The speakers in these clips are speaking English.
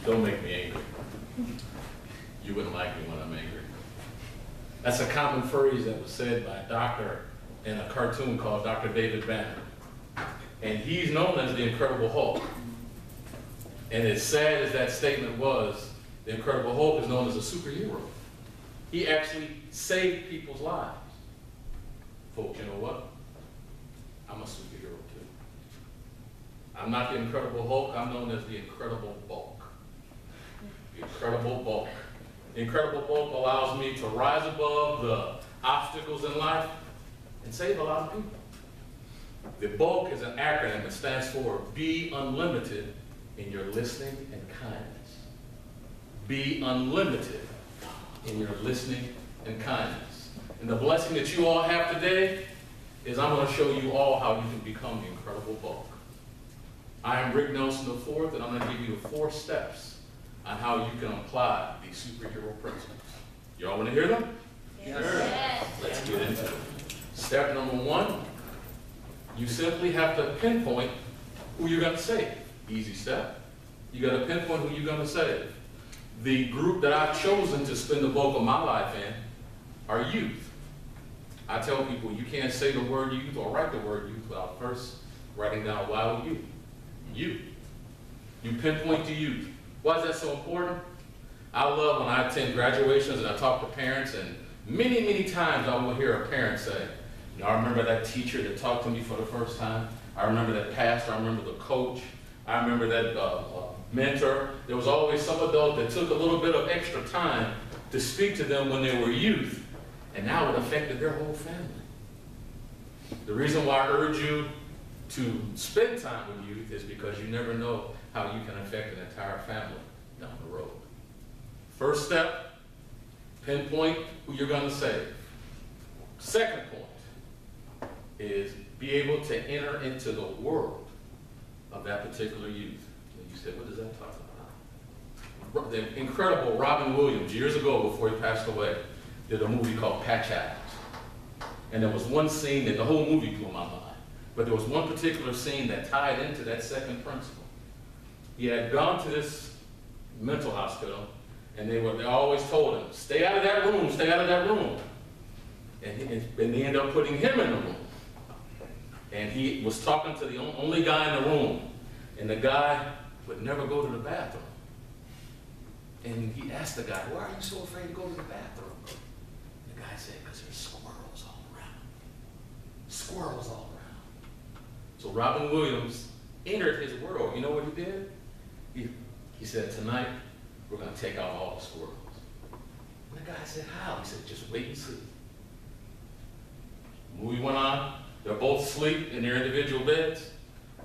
Don't make me angry. You wouldn't like me when I'm angry. That's a common phrase that was said by a doctor in a cartoon called Dr. David Banner. And he's known as the Incredible Hulk. And as sad as that statement was, the Incredible Hulk is known as a superhero. He actually saved people's lives. Folks, you know what? I'm a superhero too. I'm not the Incredible Hulk, I'm known as the Incredible Bulk. The Incredible Bulk. The Incredible Bulk allows me to rise above the obstacles in life and save a lot of people. The bulk is an acronym that stands for Be Unlimited in your listening and kindness. Be unlimited in your listening and kindness. And the blessing that you all have today is I'm going to show you all how you can become the Incredible Bulk. I am Rick Nelson IV, and I'm going to give you the 4 steps on how you can apply these superhero principles. You all want to hear them? Yes. Let's get into it. Step number 1, you simply have to pinpoint who you're going to save. Easy step. You got to pinpoint who you're going to save. The group that I've chosen to spend the bulk of my life in are youth. I tell people you can't say the word youth or write the word youth without first writing down why youth. Youth. You pinpoint the youth. Why is that so important? I love when I attend graduations and I talk to parents, and many, many times I will hear a parent say, you know, I remember that teacher that talked to me for the first time. I remember that pastor. I remember the coach. I remember that mentor. There was always some adult that took a little bit of extra time to speak to them when they were youth, and now it affected their whole family. The reason why I urge you to spend time with youth is because you never know how you can affect an entire family down the road. First step, pinpoint who you're going to save. Second point is be able to enter into the world of that particular youth. And you said, what does that talk about? The incredible Robin Williams, years ago before he passed away, did a movie called Patch Adams. And there was one scene that the whole movie blew my mind. But there was one particular scene that tied into that second principle. He had gone to this mental hospital, and they always told him, stay out of that room, stay out of that room. And they ended up putting him in the room. And he was talking to the only guy in the room, and the guy would never go to the bathroom. And he asked the guy, why are you so afraid to go to the bathroom? And the guy said, because there's squirrels all around. Squirrels all around. So Robin Williams entered his world. You know what he did? He said, tonight, we're going to take out all the squirrels. And the guy said, how? He said, just wait and see. The movie went on. They're both asleep in their individual beds.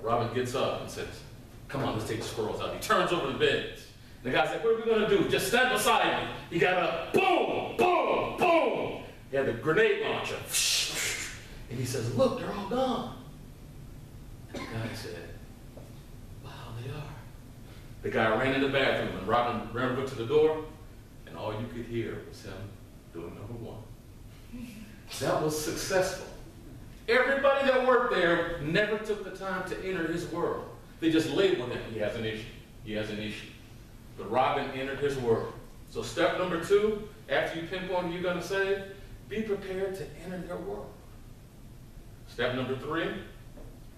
Robin gets up and says, come on, let's take the squirrels out. He turns over the beds. And the guy's like, what are we going to do? Just stand beside me. He got up, boom, boom, boom. He had the grenade launcher. And he says, look, they're all gone. And the guy said, wow, they are. The guy ran in the bathroom, and Robin ran over to the door, and all you could hear was him doing number 1. That was successful. Everybody that worked there never took the time to enter his world. They just labeled him, he has an issue, he has an issue. But Robin entered his world. So step number 2, after you pinpoint who you're going to save, be prepared to enter their world. Step number 3,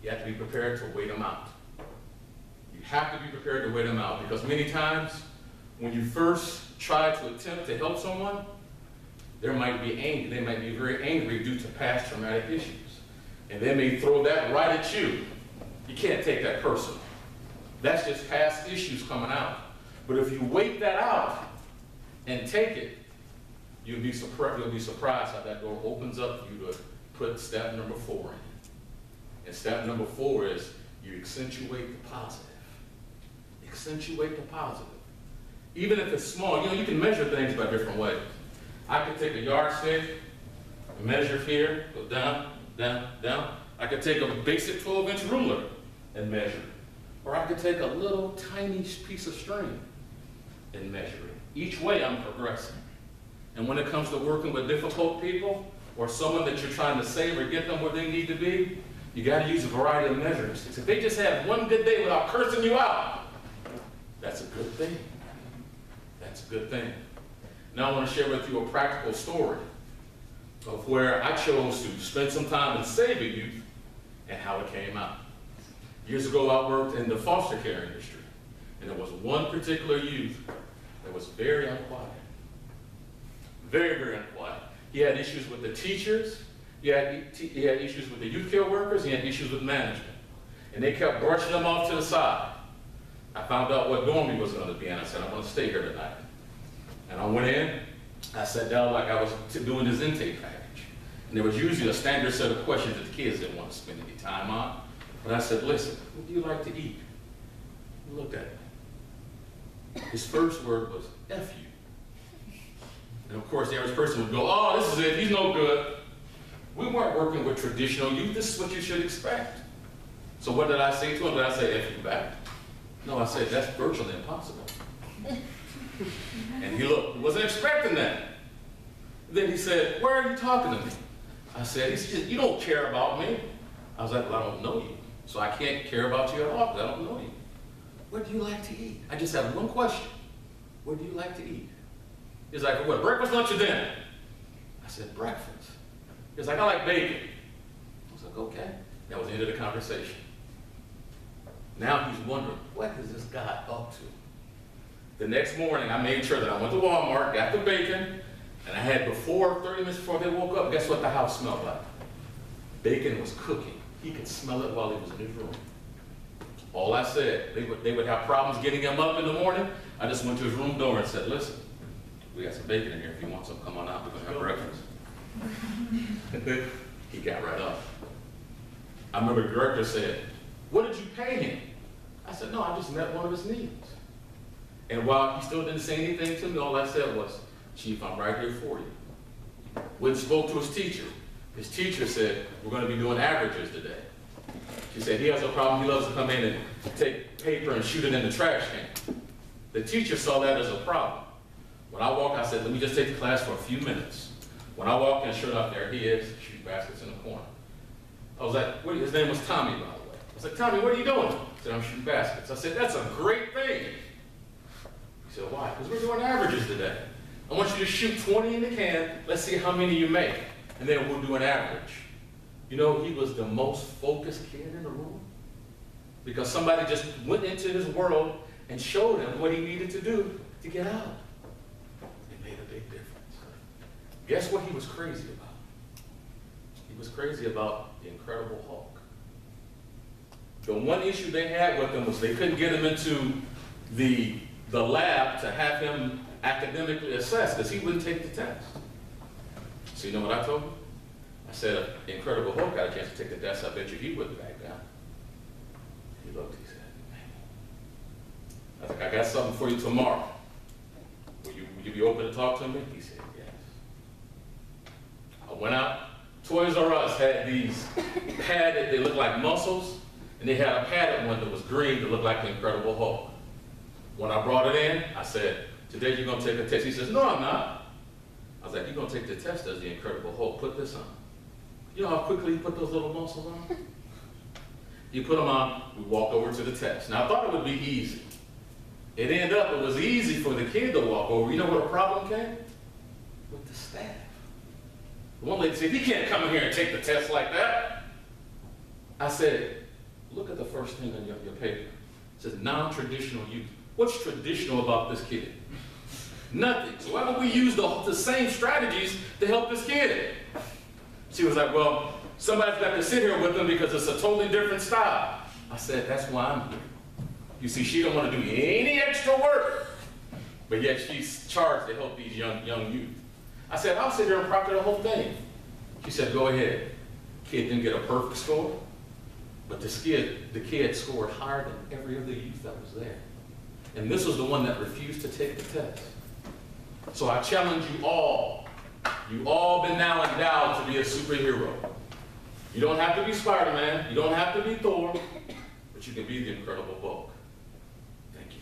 you have to be prepared to wait them out. You have to be prepared to wait them out, because many times when you first try to attempt to help someone, they might be very angry due to past traumatic issues. And they may throw that right at you. You can't take that personal. That's just past issues coming out. But if you wait that out and take it, you'll be surprised how that door opens up for you to put step number 4 in. And step number 4 is you accentuate the positive. Accentuate the positive. Even if it's small, you know, you can measure things by different ways. I could take a yardstick, measure here, go down, down, down. I could take a basic 12-inch ruler and measure. Or I could take a little tiny piece of string and measure it. Each way I'm progressing. And when it comes to working with difficult people or someone that you're trying to save or get them where they need to be, you got to use a variety of measures. If they just have one good day without cursing you out, that's a good thing. That's a good thing. Now I want to share with you a practical story of where I chose to spend some time in saving youth and how it came out. Years ago, I worked in the foster care industry, and there was one particular youth that was very unquiet. Very, very unquiet. He had issues with the teachers, he had issues with the youth care workers, he had issues with management. And they kept brushing him off to the side. I found out what dorm he was going to be in. I said, I'm going to stay here tonight. And I went in, I sat down like I was doing his intake package. And there was usually a standard set of questions that the kids didn't want to spend any time on. But I said, listen, what do you like to eat? He looked at me. His first word was, F you. And of course, the average person would go, oh, this is it, he's no good. We weren't working with traditional youth. This is what you should expect. So what did I say to him? Did I say F you back? No, I said, that's virtually impossible. And he looked, he wasn't expecting that. Then he said, why are you talking to me? I said, he said, you don't care about me. I was like, well, I don't know you. So I can't care about you at all because I don't know you. What do you like to eat? I just have one question. What do you like to eat? He's like, what, breakfast, lunch, or dinner? I said, breakfast. He's like, I like bacon. I was like, okay. That was the end of the conversation. Now he's wondering, what is this guy up to? The next morning, I made sure that I went to Walmart, got the bacon, and I had 30 minutes before they woke up, guess what the house smelled like? Bacon was cooking. He could smell it while he was in his room. All I said, they would have problems getting him up in the morning. I just went to his room door and said, listen, we got some bacon in here. If you want some, come on out. We're going to have breakfast. He got right up. I remember the director said, what did you pay him? I said, no, I just met one of his needs. And while he still didn't say anything to me, all I said was, Chief, I'm right here for you. Went and spoke to his teacher. His teacher said, we're going to be doing averages today. She said, he has a problem. He loves to come in and take paper and shoot it in the trash can. The teacher saw that as a problem. When I walked, I said, let me just take the class for a few minutes. When I walked in, sure enough, there he is, shooting baskets in the corner. I was like, his name was Tommy, by the way. I was like, Tommy, what are you doing? He said, I'm shooting baskets. I said, that's a great thing. He said, why? Because we're doing averages today. I want you to shoot 20 in the can. Let's see how many you make. And then we'll do an average. You know, he was the most focused kid in the room because somebody just went into his world and showed him what he needed to do to get out. It made a big difference. Guess what he was crazy about? He was crazy about the Incredible Hulk. The one issue they had with him was they couldn't get him into the lab to have him academically assessed because he wouldn't take the test. So you know what I told him? I said, if Incredible Hulk got a chance to take the test, I bet you he wouldn't back down. He looked, he said, man. I think I got something for you tomorrow. Will you be open to talk to me? He said, yes. I went out. Toys R Us had these padded, they looked like muscles, and they had a padded one that was green that looked like the Incredible Hulk. When I brought it in, I said, today you're going to take a test. He says, no, I'm not. I was like, you're going to take the test as the Incredible Hulk. Put this on. You know how quickly you put those little muscles on? You put them on, we walked over to the test. Now, I thought it would be easy. It ended up, it was easy for the kid to walk over. You know where the problem came? With the staff. The one lady said, he can't come in here and take the test like that. I said, look at the first thing on your paper. It says non-traditional youth. What's traditional about this kid? Nothing. So why don't we use the same strategies to help this kid? She was like, well, somebody's got to sit here with them because it's a totally different style. I said, that's why I'm here. You see, she don't want to do any extra work, but yet she's charged to help these young youth. I said, I'll sit here and proctor the whole thing. She said, go ahead. Kid didn't get a perfect score, but the kid scored higher than every other youth that was there. And this was the one that refused to take the test. So I challenge you all. You've all been now endowed to be a superhero. You don't have to be Spider-Man. You don't have to be Thor. But you can be the Incredible Hulk. Thank you.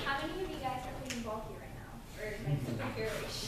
How many of you guys are feeling bulky right now? parish.